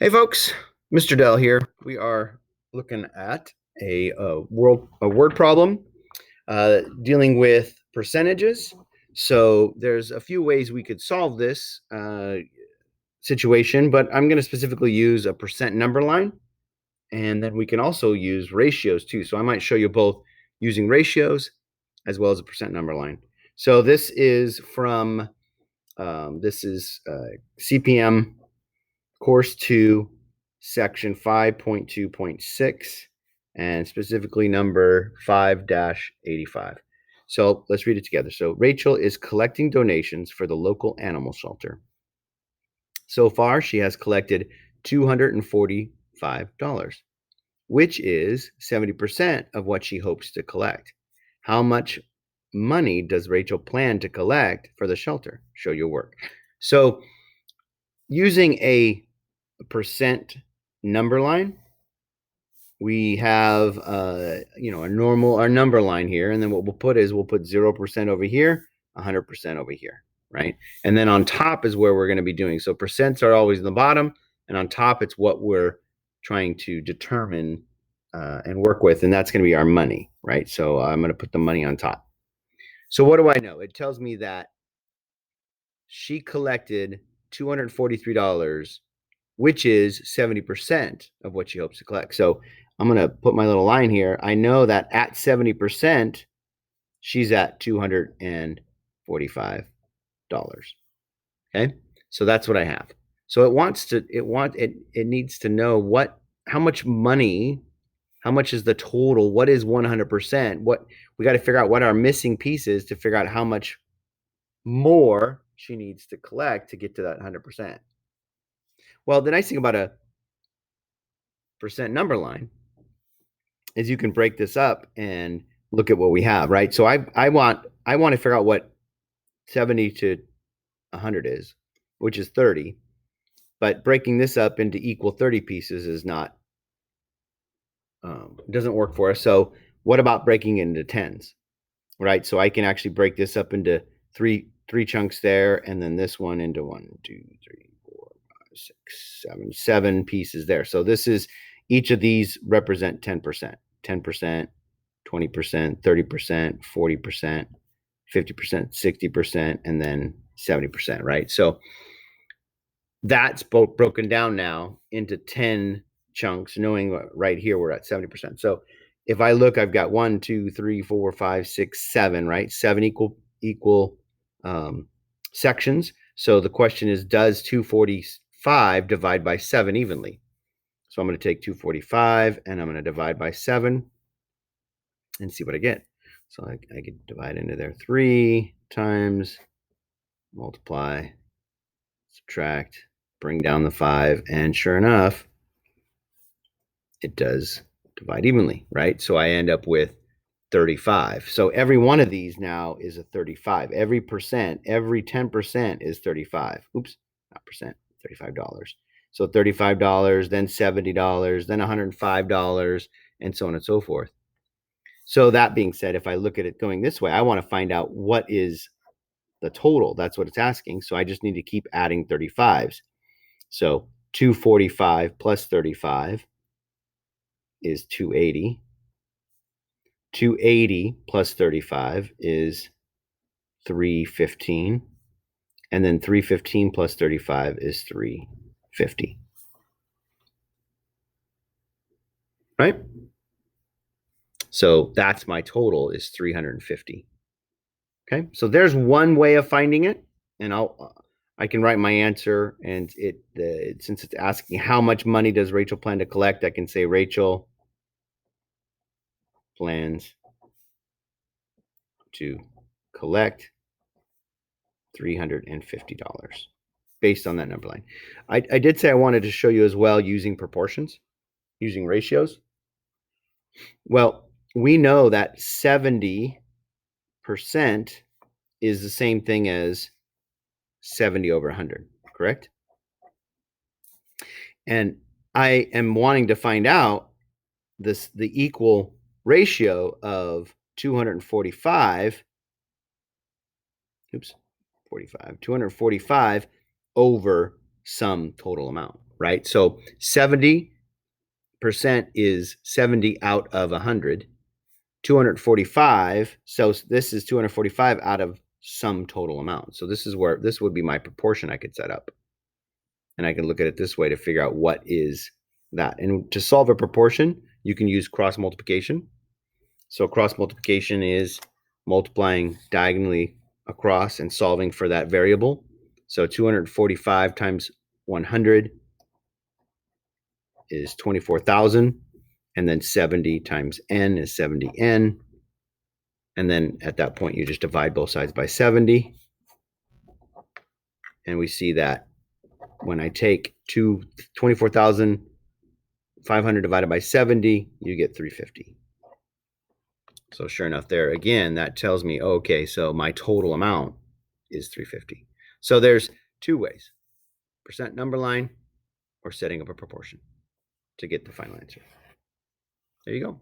Hey folks, Mr. Dell here. We are looking at a word problem dealing with percentages. So there's a few ways we could solve this situation, but I'm going to specifically use a percent number line, and then we can also use ratios too. So I might show you both using ratios as well as a percent number line. So this is from CPM Course 2, Section 5.2.6, and specifically number 5-85. So let's read it together. So Rachel is collecting donations for the local animal shelter. So far, she has collected $245, which is 70% of what she hopes to collect. How much money does Rachel plan to collect for the shelter? Show your work. So using a percent number line, we have our number line here, and then what we'll put 0% over here, 100% over here, right? And then on top is where we're going to be doing. So percents are always in the bottom, and on top it's what we're trying to determine and work with, and that's going to be our money, right? So I'm going to put the money on top. So what do I know? It tells me that she collected $243, which is 70% of what she hopes to collect. So I'm going to put my little line here. I know that at 70%, she's at $245. Okay. So that's what I have. So it needs to know how much money, how much is the total? What is 100%? We got to figure out what our missing piece is to figure out how much more she needs to collect to get to that 100%. Well, the nice thing about a percent number line is you can break this up and look at what we have, right? So I want to figure out what 70 to 100 is, which is 30. But breaking this up into equal 30 pieces is not doesn't work for us. So what about breaking it into tens, right? So I can actually break this up into three chunks there, and then this one into 1, 2, 3, 4, 5, 6, 7 pieces there. So each of these represent 10%, 10%, 20%, 30%, 40%, 50%, 60%, and then 70%, right? So that's both broken down now into 10 chunks, knowing right here we're at 70%. So if I look, I've got 1, 2, 3, 4, 5, 6, 7, right? 7 equal sections. So the question is, does 245 divide by 7 evenly? So I'm going to take 245 and I'm going to divide by 7 and see what I get. So I could divide into there 3 times, multiply, subtract, bring down the 5, and sure enough, it does divide evenly, right? So I end up with 35. So every one of these now is a 35. Every 10% is 35. Oops, not percent, $35. So $35, then $70, then $105, and so on and so forth. So that being said, if I look at it going this way, I want to find out what is the total. That's what it's asking. So I just need to keep adding 35s. So 245 plus 35 is 280. 280 plus 35 is 315. And then 315 plus 35 is 350. Right? So that's my total is 350. Okay, so there's one way of finding it, and I can write my answer, and since it's asking how much money does Rachel plan to collect, I can say Rachel plans to collect $350 based on that number line. I did say I wanted to show you as well using proportions, using ratios. Well, we know that 70% is the same thing as 70 over 100, correct? And I am wanting to find out the equal ratio of 245 over some total amount. right? So 70% is 70 out of 100. 245, so this is 245 out of some total amount. So this is where this would be my proportion I could set up. And I can look at it this way to figure out what is that. And to solve a proportion, you can use cross multiplication. So cross multiplication is multiplying diagonally across and solving for that variable. So 245 times 100 is 24,000. And then 70 times n is 70n. And then at that point, you just divide both sides by 70. And we see that when I take 24,500 divided by 70, you get 350. So sure enough there, again, that tells me, okay, so my total amount is 350. So there's two ways, percent number line or setting up a proportion to get the final answer. There you go.